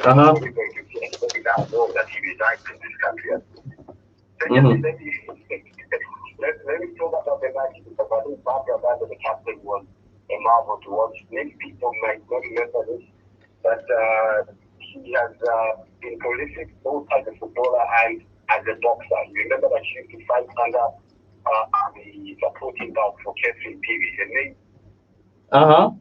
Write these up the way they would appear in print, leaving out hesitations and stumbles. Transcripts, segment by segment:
Uh-huh. Because you now know that he resides in this country. Secondly, let me throw that up the match because I think Barbara the captain was a marvel to watch. Many people might not remember this, but he has been prolific both as a footballer and as a boxer. You remember that she used to fight under the supporting belt for Catherine Peary. Her name. Uh-huh.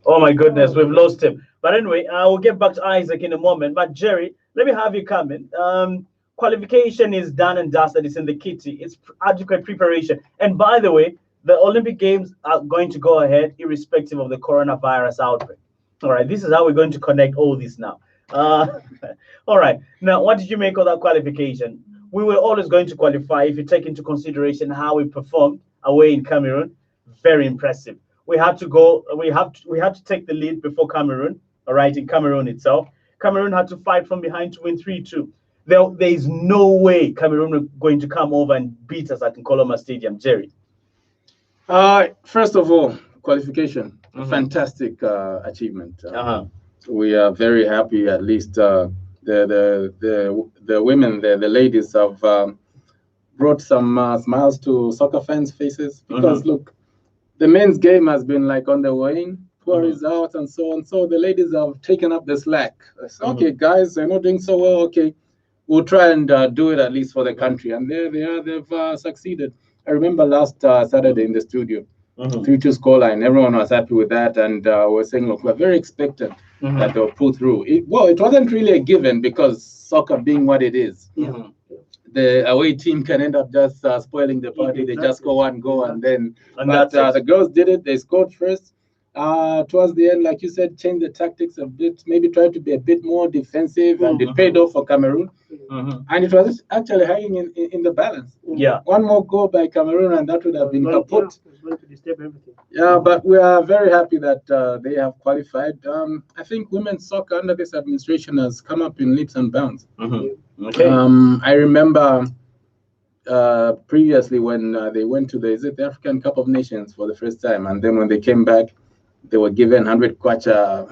Oh my goodness, we've lost him. But anyway, I will get back to Isaac in a moment. But Jerry, let me have you come in. Qualification is done and dusted. It's in the kitty. It's adequate preparation. And by the way, the Olympic Games are going to go ahead irrespective of the coronavirus outbreak. All right, this is how we're going to connect all this now. All right, now what did you make of that qualification? We were always going to qualify if you take into consideration how we performed away in Cameroon. Very impressive. We had to go. We had to take the lead before Cameroon. All right, in Cameroon itself, Cameroon had to fight from behind to win 3-2. There is no way Cameroon are going to come over and beat us at Nkoloma Stadium, Jerry. First of all, qualification, fantastic achievement. We are very happy. At least the women, the ladies have brought some smiles to soccer fans' faces because look, the men's game has been like on the wane, poor results and so on. So the ladies have taken up the slack. Okay, guys, they're not doing so well. Okay, we'll try and do it at least for the country. And there they are. They've succeeded. I remember last Saturday in the studio, 3-2 scoreline. Everyone was happy with that, and we're saying, look, we're very expectant that they'll pull through. It wasn't really a given because soccer being what it is. The away team can end up just spoiling the party. They just score one goal and then. But the girls did it. They scored first. Towards the end, like you said, change the tactics a bit, maybe try to be a bit more defensive, and it paid off for Cameroon. And it was actually hanging in the balance. One more goal by Cameroon, and that would have been kaput. Yeah, but we are very happy that they have qualified. I think women's soccer under this administration has come up in leaps and bounds. I remember previously when they went to the African Cup of Nations for the first time, and then when they came back, they were given 100 kwacha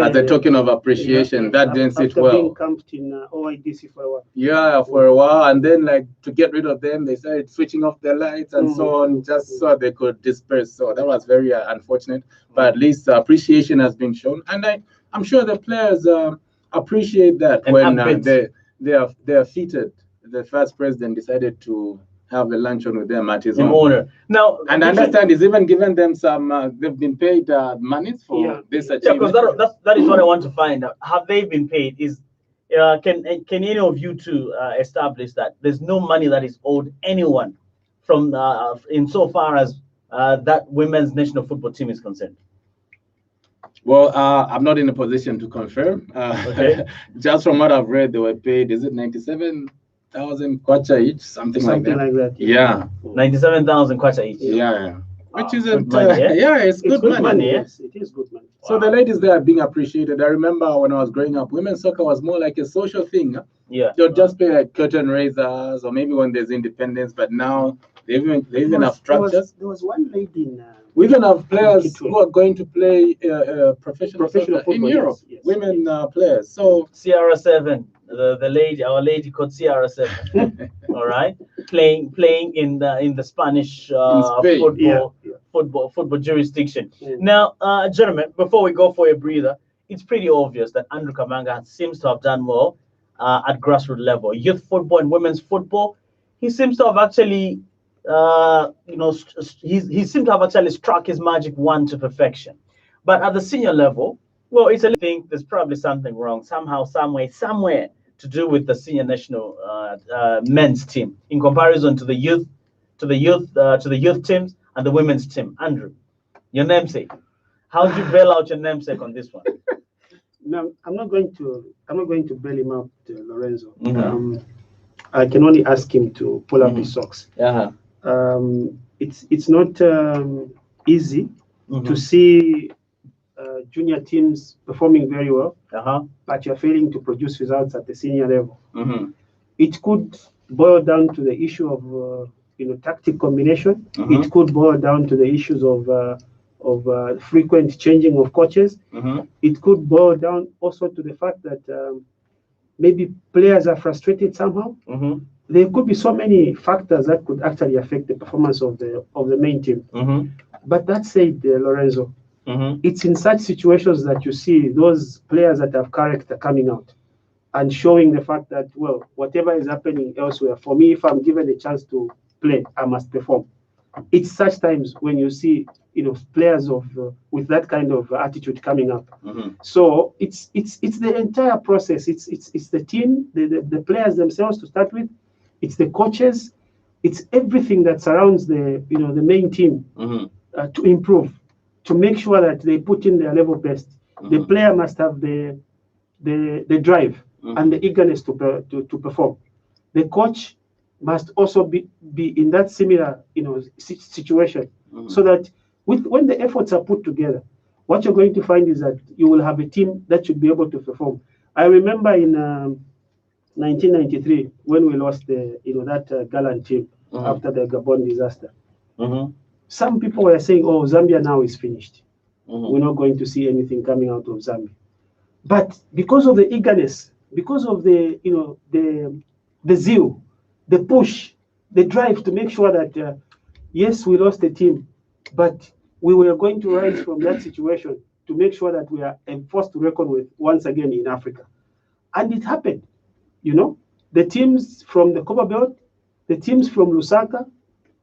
as a token of appreciation. That didn't sit well. Being camped in OIDC for a while. Yeah, for a while, and then like to get rid of them, they started switching off their lights and so on, just so they could disperse. So that was very unfortunate. But at least appreciation has been shown, and I'm sure the players appreciate that when they are feted. The first president decided to have a luncheon with them at his own honor. Now, and I understand he's even given them some. They've been paid money for this achievement. Yeah, because that is what I want to find out. Have they been paid? Can any of you two establish that there's no money that is owed anyone from insofar as that women's national football team is concerned? Well, I'm not in a position to confirm. Just from what I've read, they were paid. Is it 97,000 kwacha each, something like that. Yeah, 97,000 kwacha each. Yeah, which isn't money, it's good money. Yes, it is good money. So the ladies there are being appreciated. I remember when I was growing up, women's soccer was more like a social thing. They'll just pay like curtain raisers or maybe when there's independence. But now they even have structures. There was one lady in. We even have players who are going to play professional football in Europe. Yes. Women players. So CR7. Our lady called CR7, all right, playing in the Spanish football jurisdiction. Now, gentlemen, before we go for a breather, it's pretty obvious that Andrew Kamanga seems to have done well at grassroots level, youth football and women's football. He seems to have actually, he seems to have actually struck his magic wand to perfection. But at the senior level, well, I think there's probably something wrong somehow, somewhere to do with the senior national men's team in comparison to the youth teams and the women's team. Andrew, your namesake. How did you bail out your namesake on this one? No, I'm not going to bail him out, Lorenzo. I can only ask him to pull up his socks. It's not easy to see junior teams performing very well, but you're failing to produce results at the senior level. It could boil down to the issue of tactic combination. It could boil down to the issues of frequent changing of coaches. It could boil down also to the fact that maybe players are frustrated somehow. There could be so many factors that could actually affect the performance of the main team. But that said, Lorenzo, it's in such situations that you see those players that have character coming out and showing the fact that, well, whatever is happening elsewhere, for me, if I'm given a chance to play, I must perform. It's such times when you see, players with that kind of attitude coming up. So it's the entire process. It's the team, the players themselves to start with. It's the coaches. It's everything that surrounds the main team to improve, to make sure that they put in their level best. The player must have the drive and the eagerness to perform. The coach must also be in that similar situation, so that when the efforts are put together, what you're going to find is that you will have a team that should be able to perform. I remember in 1993 when we lost that gallant team after the Gabon disaster. Some people were saying, "Oh, Zambia now is finished. We're not going to see anything coming out of Zambia." But because of the eagerness, because of the zeal, the push, the drive to make sure that yes, we lost the team, but we were going to rise from that situation to make sure that we are a force to reckon with once again in Africa. And it happened. The teams from the Copper Belt, the teams from Lusaka,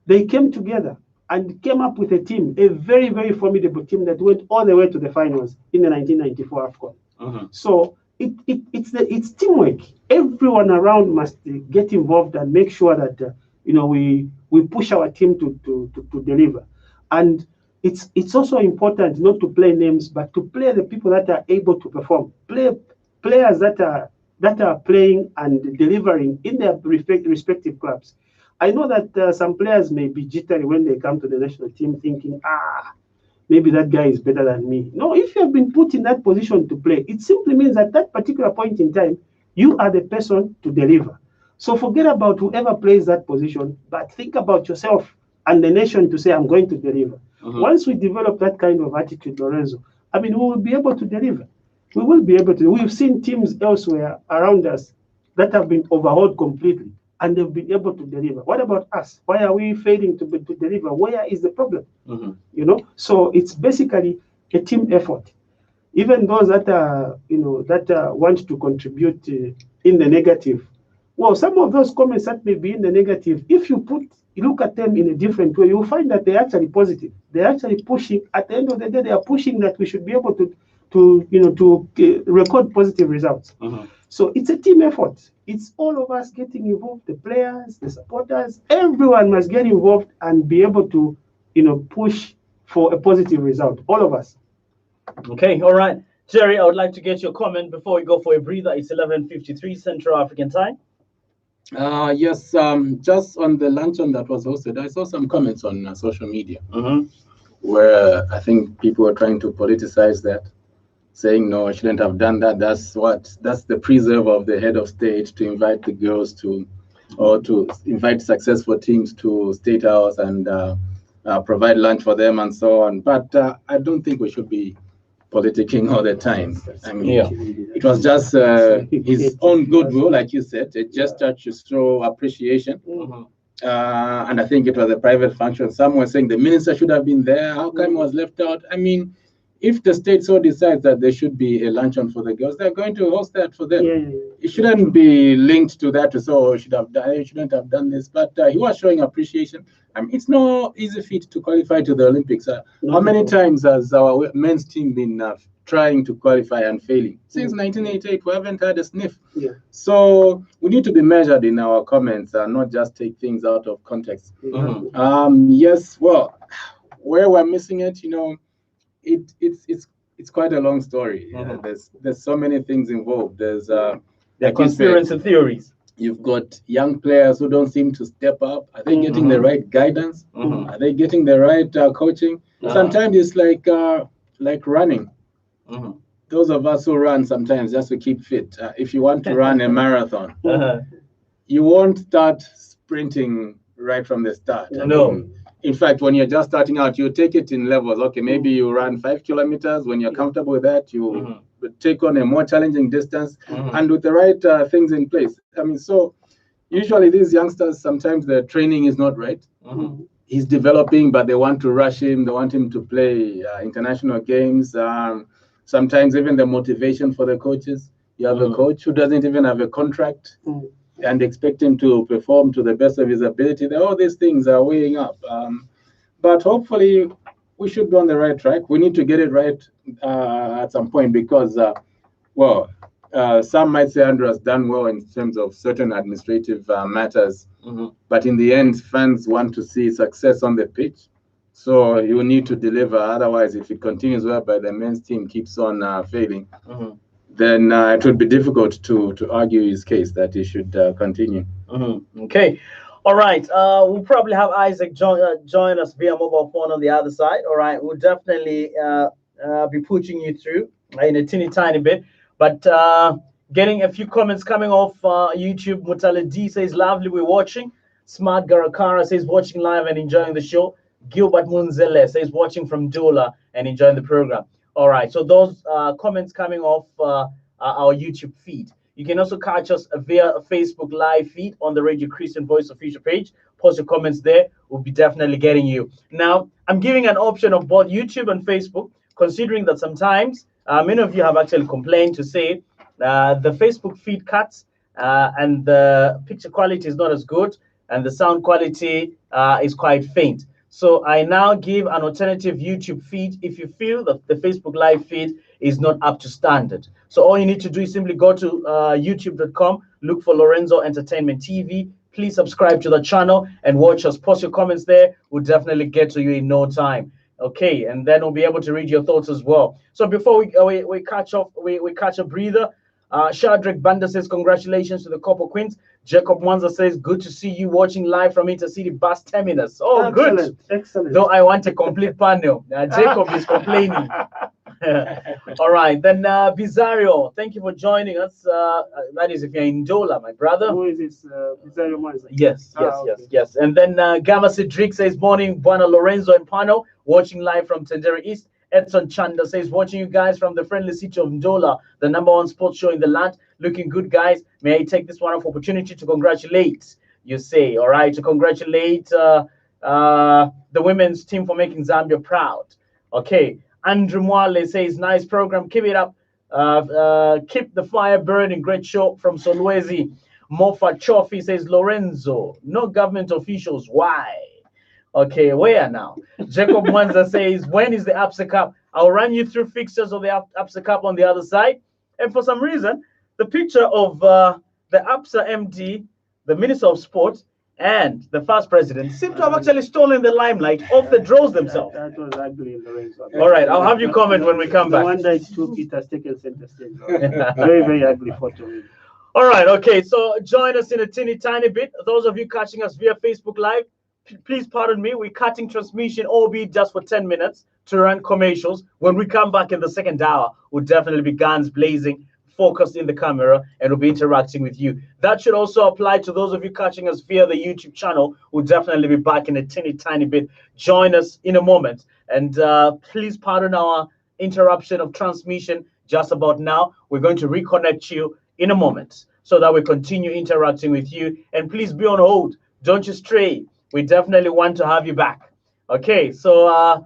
they came together and came up with a team, a very, very formidable team that went all the way to the finals in the 1994 AFCON. So it's teamwork. Everyone around must get involved and make sure that we push our team to deliver. And it's also important not to play names, but to play the people that are able to perform. Players that are playing and delivering in their respective clubs. I know that some players may be jittery when they come to the national team thinking, maybe that guy is better than me. No, if you have been put in that position to play, it simply means at that particular point in time, you are the person to deliver. So forget about whoever plays that position, but think about yourself and the nation to say, I'm going to deliver. Once we develop that kind of attitude, Lorenzo, we will be able to deliver. We will be able to. We've seen teams elsewhere around us that have been overhauled completely, and they've been able to deliver. What about us? Why are we failing to deliver? Where is the problem? So it's basically a team effort. Even those that are, want to contribute in the negative. Well, some of those comments that may be in the negative, if you look at them in a different way, you'll find that they're actually positive. They're actually pushing. At the end of the day, they are pushing that we should be able to record positive results. So it's a team effort. It's all of us getting involved, the players, the supporters, everyone must get involved and be able to, push for a positive result. All of us. Okay, all right. Jerry, I would like to get your comment before we go for a breather. It's 11:53 Central African Time. Yes, just on the luncheon that was hosted, I saw some comments on social media where I think people were trying to politicize that, saying, no, I shouldn't have done that. That's the preserve of the head of state to invite the girls to invite successful teams to State House and provide lunch for them and so on. But I don't think we should be politicking all the time. It was just his own goodwill, like you said, a gesture to show appreciation. And I think it was a private function. Some were saying the minister should have been there. How come he was left out? If the state so decides that there should be a luncheon for the girls, they're going to host that for them. It shouldn't be linked to that. So you shouldn't have done this. But he was showing appreciation. It's no easy feat to qualify to the Olympics. How many times has our men's team been trying to qualify and failing? Since 1988, we haven't had a sniff. So we need to be measured in our comments and not just take things out of context. Yes, well, where we're missing it, it's quite a long story. There's so many things involved. There's conspiracy theories. You've got young players who don't seem to step up. Are they getting the right guidance? Are they getting the right coaching? Sometimes it's like running. Those of us who run sometimes just to keep fit. If you want to run a marathon, you won't start sprinting right from the start. in fact, when you're just starting out, you take it in levels. Okay, maybe you run 5 kilometers. When you're comfortable with that, you take on a more challenging distance, and with the right things in place. I mean, so usually these youngsters, sometimes the training is not right. He's developing, but they want to rush him. They want him to play international games. Sometimes even the motivation for the coaches. You have a coach who doesn't even have a contract and expect him to perform to the best of his ability. All these things are weighing up. But hopefully we should be on the right track. We need to get it right at some point because, some might say Andrew has done well in terms of certain administrative matters. But in the end, fans want to see success on the pitch. So you need to deliver. Otherwise, if it continues whereby the men's team keeps on failing, then it would be difficult to argue his case that he should continue. Okay. All right. We'll probably have Isaac join us via mobile phone on the other side. All right. We'll definitely be pushing you through in a teeny tiny bit. But getting a few comments coming off YouTube. Mutale D says, lovely, we're watching. Smart Garakara says, watching live and enjoying the show. Gilbert Munzele says, watching from Dola and enjoying the program. All right, so those comments coming off our YouTube feed. You can also catch us via a Facebook live feed on the Radio Christian Voice official page. Post your comments there. We'll be definitely getting you. Now, I'm giving an option of both YouTube and Facebook, considering that sometimes many of you have actually complained to say the Facebook feed cuts and the picture quality is not as good and the sound quality is quite faint. So I now give an alternative YouTube feed if you feel that the Facebook live feed is not up to standard. So all you need to do is simply go to youtube.com, look for Lorenzo Entertainment TV. Please subscribe to the channel and watch us. Post your comments there. We'll definitely get to you in no time. Okay, and then we'll be able to read your thoughts as well. So before we catch a breather. Shadrach Banda says, congratulations to the Copper Queens. Jacob Mwanza says, good to see you watching live from Intercity Bus Terminus. Oh, excellent, good. Excellent. Though I want a complete panel. Jacob is complaining. All right. Then Bizario, thank you for joining us. That is if you're in Dola, my brother. Who is this? Bizario Mwanza? Yes. Yes. And then Gamma Cedric says, morning, Buana Lorenzo and Pano, watching live from Tendere East. Edson Chanda says, watching you guys from the friendly city of Ndola, the #1 sports show in the land. Looking good, guys. May I take this wonderful opportunity to congratulate, you say, all right, to congratulate the women's team for making Zambia proud. Okay. Andrew Mwale says, nice program. Keep it up. Keep the fire burning. Great show from Solwezi. Mofa Chofi says, Lorenzo, no government officials. Why? Okay, where now? Jacob Mwanza says, when is the APSA Cup? I'll run you through fixtures of the APSA Cup on the other side. And for some reason, the picture of the APSA MD, the Minister of Sport, and the first president seem to have actually stolen the limelight of the draws themselves. That was ugly, Lorenzo. All right, I'll have you comment when we come back. No wonder it has taken center stage. Very, very ugly photo. All right, okay, so join us in a teeny tiny bit. Those of you catching us via Facebook Live, please pardon me, we're cutting transmission, albeit just for 10 minutes to run commercials. When we come back in the second hour, we'll definitely be guns blazing, focused in the camera, and we'll be interacting with you. That should also apply to those of you catching us via the YouTube channel. We'll definitely be back in a teeny tiny bit. Join us in a moment. And please pardon our interruption of transmission just about now. We're going to reconnect you in a moment so that we continue interacting with you. And please be on hold. Don't you stray. We definitely want to have you back. Okay, so